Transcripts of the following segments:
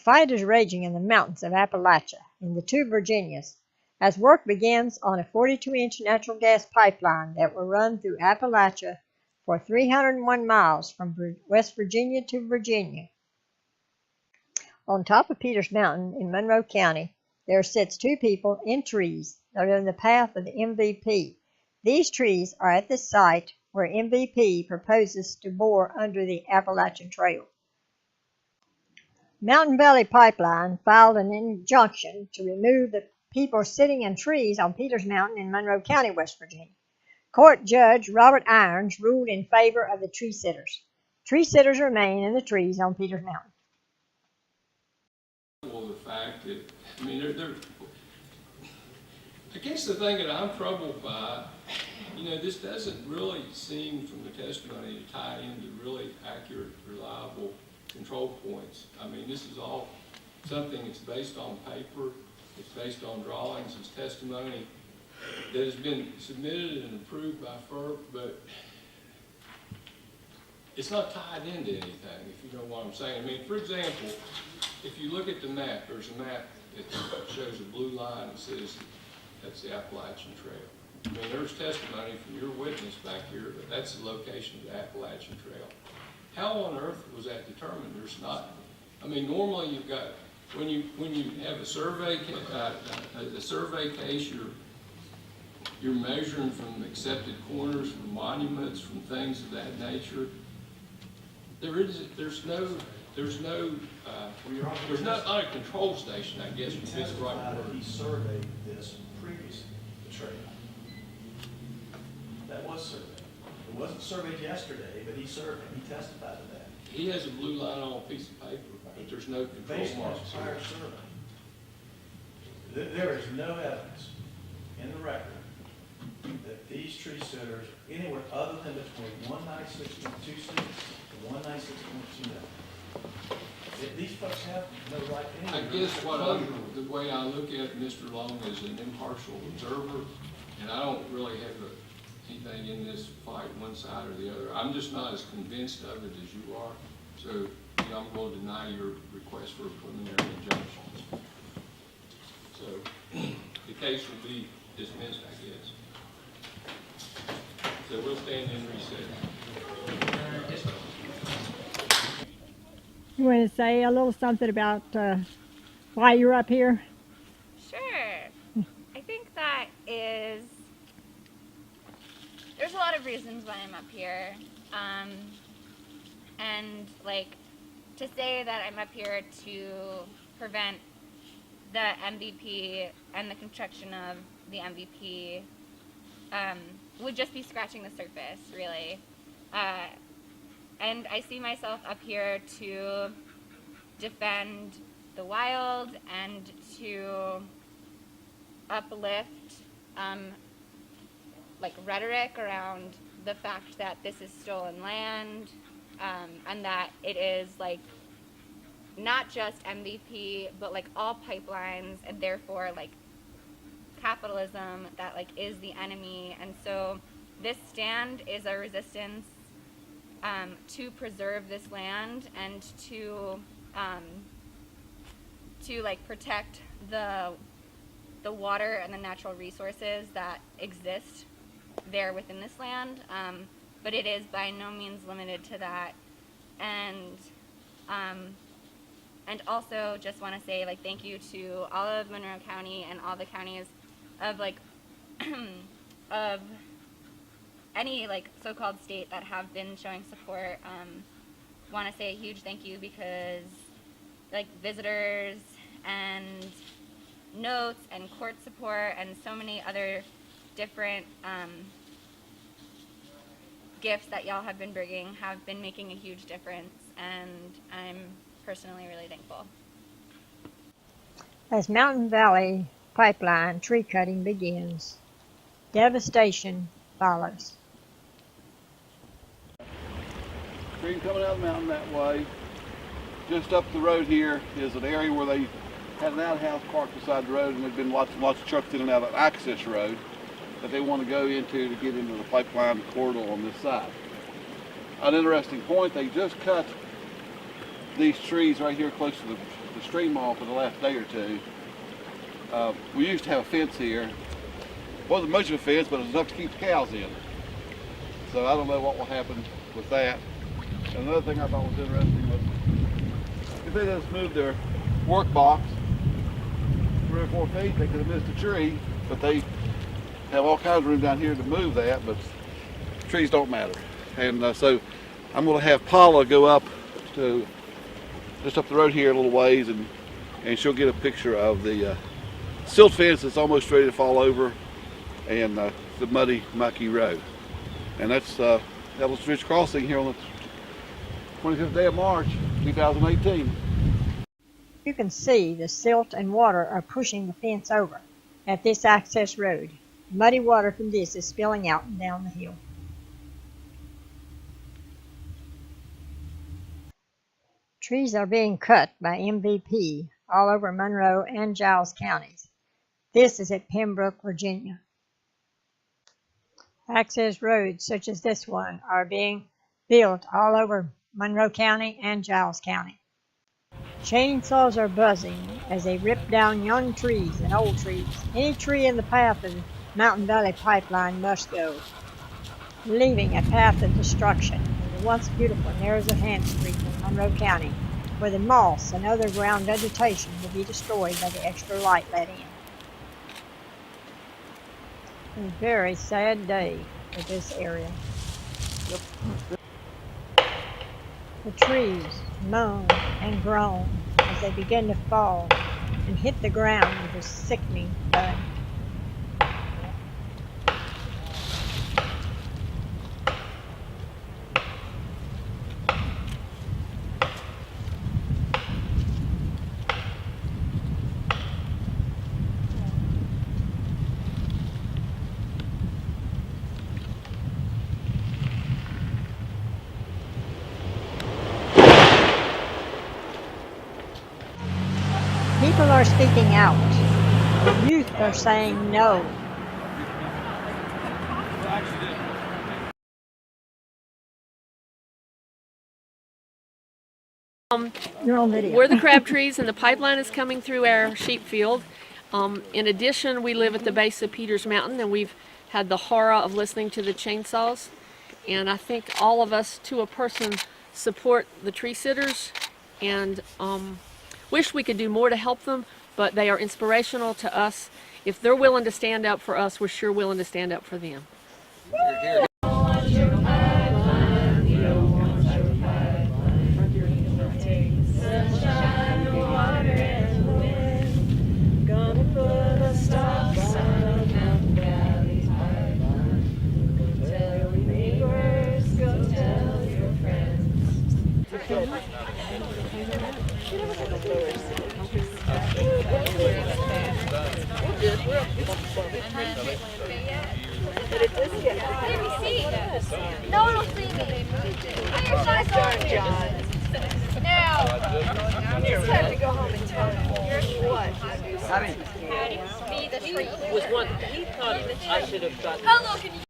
fight is raging in the mountains of Appalachia in the two Virginias as work begins on a 42-inch natural gas pipeline that will run through Appalachia for 301 miles from West Virginia to Virginia. On top of Peters Mountain in Monroe County, there sits two people in trees that are in the path of the MVP. These trees are at the site where MVP proposes to bore under the Appalachian Trail. Mountain Valley Pipeline filed an injunction to remove the people sitting in trees on Peters Mountain in Monroe County, West Virginia. Court Judge Robert Irons ruled in favor of the tree sitters. Tree sitters remain in the trees on Peters Mountain. Well, the fact that, I mean, I guess the thing that I'm troubled by, this doesn't really seem from the testimony to tie into really accurate, reliable control points. I mean, this is all something that's based on paper, it's based on drawings, it's testimony that has been submitted and approved by FERC, but it's not tied into anything, if you know what I'm saying. I mean, for example, if you look at the map, there's a map that shows a blue line that says that's the Appalachian Trail. I mean, there's testimony from your witness back here that that's the location of the Appalachian Trail. How on earth was that determined? There's not, I mean, normally you've got, when you have a survey case, you're measuring from accepted corners, from monuments, from things of that nature. There's not a control station, I guess, would be the right word. He surveyed this previously, the trail. That was surveyed. It wasn't surveyed yesterday, but he surveyed. He testified to that. He has a blue line on a piece of paper, but there's no control Based on marks. his prior survey. There is no evidence in the record that these tree sitters, anywhere other than between 196.26 and 196.29. These folks have no right to I guess the way I look at Mr. Long is an impartial observer, and I don't really have anything in this fight one side or the other. I'm just not as convinced of it as you are, so I'm going to deny your request for a preliminary injunction. So the case will be dismissed, I guess. So we'll stand in recess. You want to say a little something about why you're up here? Sure. I think that is, there's a lot of reasons why I'm up here. And to say that I'm up here to prevent the MVP and the construction of the MVP would just be scratching the surface, really. And I see myself up here to defend the wild and to uplift rhetoric around the fact that this is stolen land, and that it is not just MVP, but all pipelines, and therefore capitalism that is the enemy. And so this stand is a resistance to preserve this land and to protect the water and the natural resources that exist there within this land. But it is by no means limited to that. And also just want to say thank you to all of Monroe County and all the counties of of any so-called state that have been showing support. Want to say a huge thank you because visitors and notes and court support and so many other different gifts that y'all have been bringing have been making a huge difference, and I'm personally really thankful. As Mountain Valley Pipeline tree cutting begins, devastation follows. Stream coming out of the mountain that way. Just up the road here is an area where they had an outhouse parked beside the road, and there'd been lots of trucks in and out of access road that they want to go into to get into the pipeline corridor on this side. An interesting point, they just cut these trees right here close to the stream off for the last day or two. We used to have a fence here. Wasn't much of a fence, but it was enough to keep the cows in. So I don't know what will happen with that. And another thing I thought was interesting was if they just moved their work box 3 or 4 feet, they could have missed a tree, but they have all kinds of room down here to move that, but trees don't matter. And so I'm going to have Paula go up to just up the road here a little ways, and she'll get a picture of the silt fence that's almost ready to fall over, and the muddy, mucky road. And that's Devil's Ridge Crossing here on the 25th day of March, 2018. You can see the silt and water are pushing the fence over at this access road. Muddy water from this is spilling out and down the hill. Trees are being cut by MVP all over Monroe and Giles counties. This is at Pembroke, Virginia. Access roads such as this one are being built all over Monroe County and Giles County. Chainsaws are buzzing as they rip down young trees and old trees. Any tree in the path of the Mountain Valley Pipeline must go, leaving a path of destruction in the once beautiful Narragansett Street in Monroe County, where the moss and other ground vegetation will be destroyed by the extra light let in. A very sad day for this area. The trees moan and groan as they begin to fall and hit the ground with a sickening thud. People are speaking out. Youth are saying no. You're on video. We're the crab trees, and the pipeline is coming through our sheep field. In addition, we live at the base of Peters Mountain, and we've had the horror of listening to the chainsaws. And I think all of us, to a person, support the tree sitters, and wish we could do more to help them, but they are inspirational to us. If they're willing to stand up for us, we're sure willing to stand up for them. No one will see me. Put your shots on, John. Now, it's time to go home and tell what? Be the tree. Was one. He thought I should have gotten. How low can you?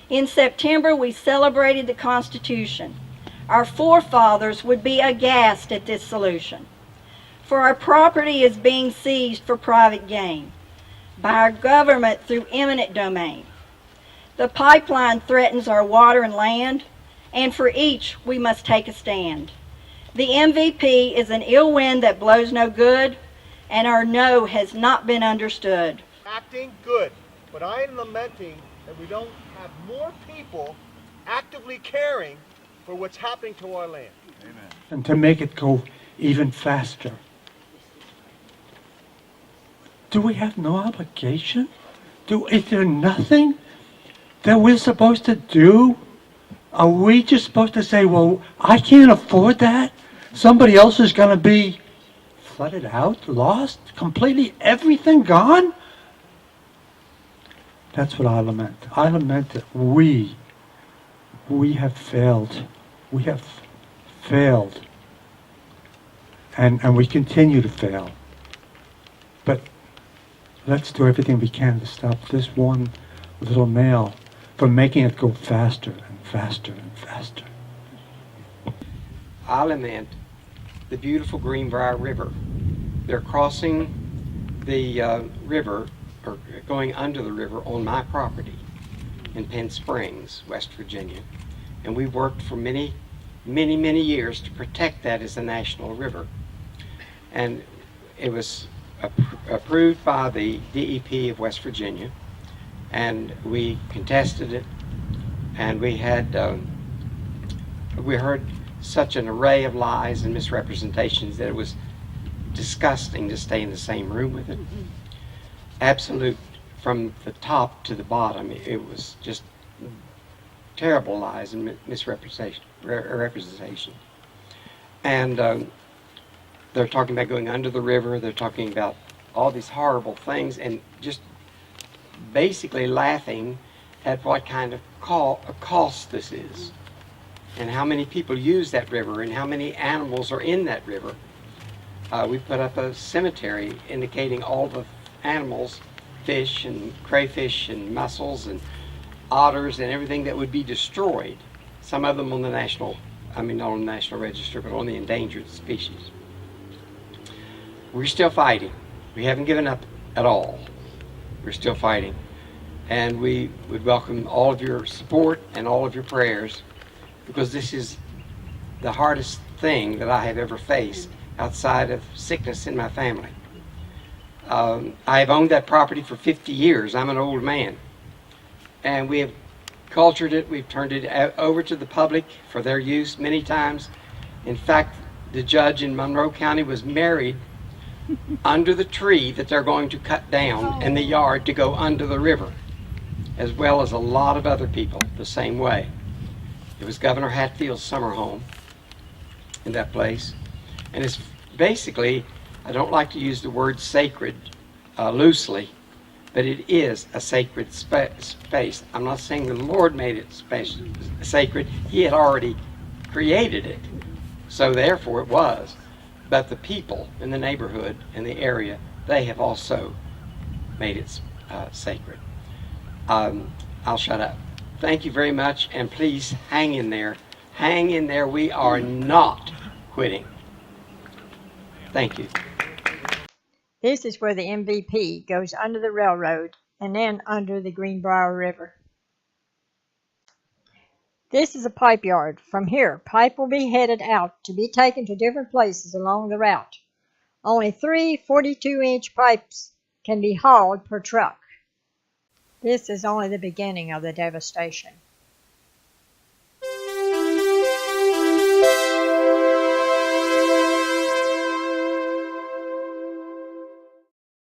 In September, we celebrated the Constitution. Our forefathers would be aghast at this solution, for our property is being seized for private gain by our government through eminent domain. The pipeline threatens our water and land, and for each we must take a stand. The MVP is an ill wind that blows no good, and our no has not been understood. Acting good, but I am lamenting that we don't have more people actively caring for what's happening to our land. Amen. And to make it go even faster. Do we have no obligation? Is there nothing that we're supposed to do? Are we just supposed to say, well, I can't afford that? Somebody else is going to be flooded out, lost, completely everything gone? That's what I lament. I lament that we have failed. We have failed. And we continue to fail. But let's do everything we can to stop this one little nail from making it go faster and faster and faster. I lament the beautiful Greenbrier River. They're crossing the river, or going under the river on my property in Penn Springs, West Virginia. And we worked for many years to protect that as a national river. And it was approved by the DEP of West Virginia, and we contested it, and we heard such an array of lies and misrepresentations that it was disgusting to stay in the same room with it. Absolute, from the top to the bottom, it was just terrible lies and misrepresentation. And they're talking about going under the river, they're talking about all these horrible things, and just basically laughing at what kind of cost this is, and how many people use that river, and how many animals are in that river. We put up a cemetery indicating all the animals, fish and crayfish and mussels and otters and everything that would be destroyed. Some of them on the national, not on the National Register, but on the endangered species. We're still fighting. We haven't given up at all. We're still fighting. And we would welcome all of your support and all of your prayers, because this is the hardest thing that I have ever faced outside of sickness in my family. I have owned that property for 50 years. I'm an old man. And we have cultured it. We've turned it over to the public for their use many times. In fact, the judge in Monroe County was married under the tree that they're going to cut down in the yard to go under the river, as well as a lot of other people the same way. It was Governor Hatfield's summer home in that place. And it's basically, I don't like to use the word sacred loosely, but it is a sacred space. I'm not saying the Lord made it sacred. He had already created it, so therefore it was. But the people in the neighborhood, in the area, they have also made it sacred. I'll shut up. Thank you very much, and please hang in there. Hang in there. We are not quitting. Thank you. This is where the MVP goes under the railroad and then under the Greenbrier River. This is a pipe yard. From here, pipe will be headed out to be taken to different places along the route. Only 3 42-inch pipes can be hauled per truck. This is only the beginning of the devastation.